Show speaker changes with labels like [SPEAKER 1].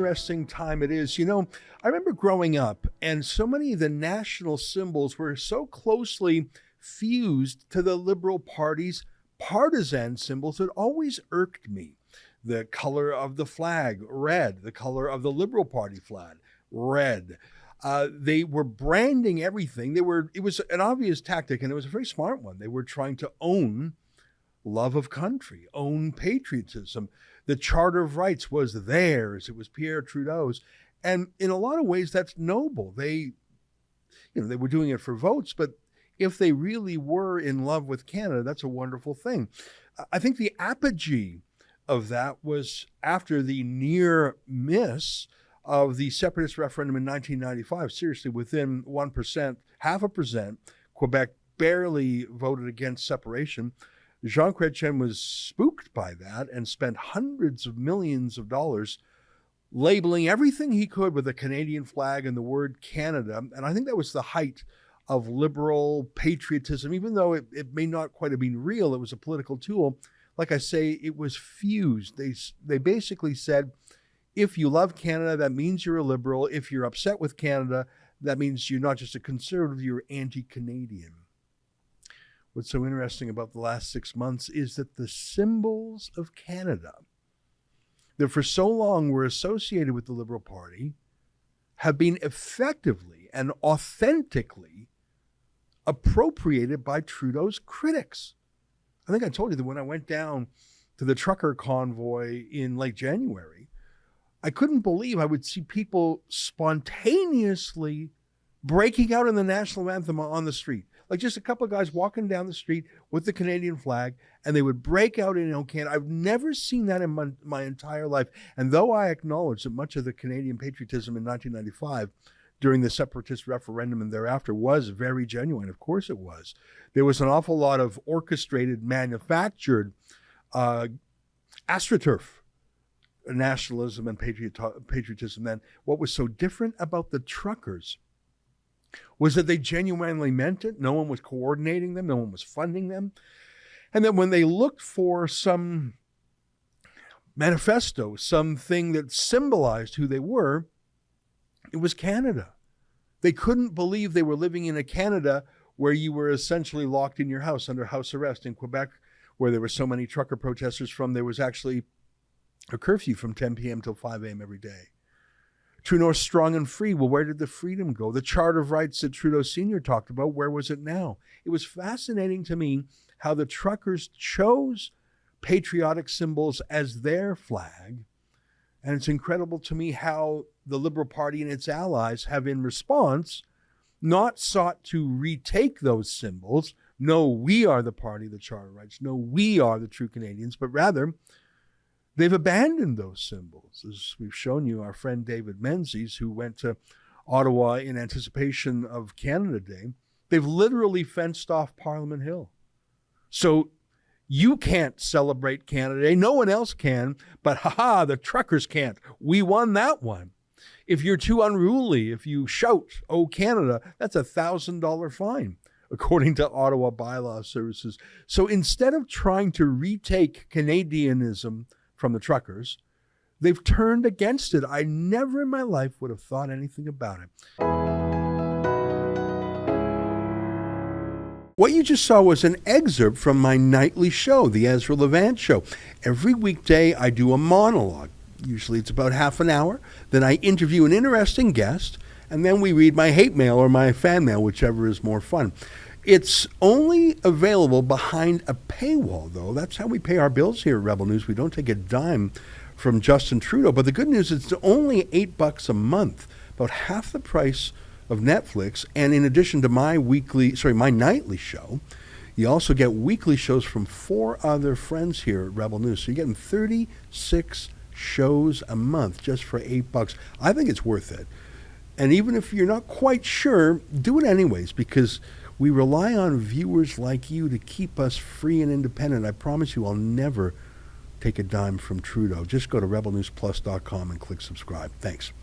[SPEAKER 1] interesting time it is. I remember growing up, and so many of the national symbols were so closely fused to the Liberal Party's partisan symbols. It always irked me. The color of the flag, red. The color of the Liberal Party flag, red. They were branding everything. It was an obvious tactic, and it was a very smart one. They were trying to own love of country, own patriotism. The Charter of Rights was theirs. It was Pierre Trudeau's. And in a lot of ways, that's noble. They were doing it for votes, but if they really were in love with Canada, that's a wonderful thing. I think the apogee of that was after the near miss of the separatist referendum in 1995. Seriously, within 1%, 0.5%, Quebec barely voted against separation. Jean Chrétien was spooked by that and spent hundreds of millions of dollars labeling everything he could with a Canadian flag and the word Canada. And I think that was the height of liberal patriotism. Even though it may not quite have been real, it was a political tool. Like I say, it was fused. They basically said, if you love Canada, that means you're a liberal. If you're upset with Canada, that means you're not just a conservative, you're anti-Canadian. What's so interesting about the last 6 months is that the symbols of Canada that for so long were associated with the Liberal Party have been effectively and authentically appropriated by Trudeau's critics. I think I told you that when I went down to the trucker convoy in late January, I couldn't believe I would see people spontaneously breaking out in the national anthem on the street. Like just a couple of guys walking down the street with the Canadian flag, and they would break out in Canada. I've never seen that in my entire life. And though I acknowledge that much of the Canadian patriotism in 1995 during the separatist referendum and thereafter was very genuine, of course it was, there was an awful lot of orchestrated, manufactured astroturf nationalism and patriotism then. What was so different about the truckers was that they genuinely meant it. No one was coordinating them. No one was funding them. And then when they looked for some manifesto, something that symbolized who they were, it was Canada. They couldn't believe they were living in a Canada where you were essentially locked in your house under house arrest. In Quebec, where there were so many trucker protesters from, there was actually a curfew from 10 p.m. till 5 a.m. every day. True North, strong and free. Well, where did the freedom go? The Charter of Rights that Trudeau Sr. talked about, where was it now? It was fascinating to me how the truckers chose patriotic symbols as their flag. And it's incredible to me how the Liberal Party and its allies have, in response, not sought to retake those symbols. No, we are the party of the Charter of Rights. No, we are the true Canadians. But rather, they've abandoned those symbols. As we've shown you, our friend David Menzies, who went to Ottawa in anticipation of Canada Day, they've literally fenced off Parliament Hill. So you can't celebrate Canada Day. No one else can, but the truckers can't. We won that one. If you're too unruly, if you shout, "Oh, Canada," that's a $1,000 fine, according to Ottawa Bylaw Services. So instead of trying to retake Canadianism from the truckers, they've turned against it. I never in my life would have thought anything about it. What you just saw was an excerpt from my nightly show, the Ezra Levant Show. Every weekday I do a monologue. Usually it's about half an hour. Then I interview an interesting guest, and then we read my hate mail or my fan mail, whichever is more fun. It's only available behind a paywall, though. That's how we pay our bills here at Rebel News. We don't take a dime from Justin Trudeau. But the good news is it's only $8 a month, about half the price of Netflix. And in addition to my nightly show, you also get weekly shows from 4 other friends here at Rebel News. So you're getting 36 shows a month just for $8. I think it's worth it. And even if you're not quite sure, do it anyways, because we rely on viewers like you to keep us free and independent. I promise you I'll never take a dime from Trudeau. Just go to rebelnewsplus.com and click subscribe. Thanks.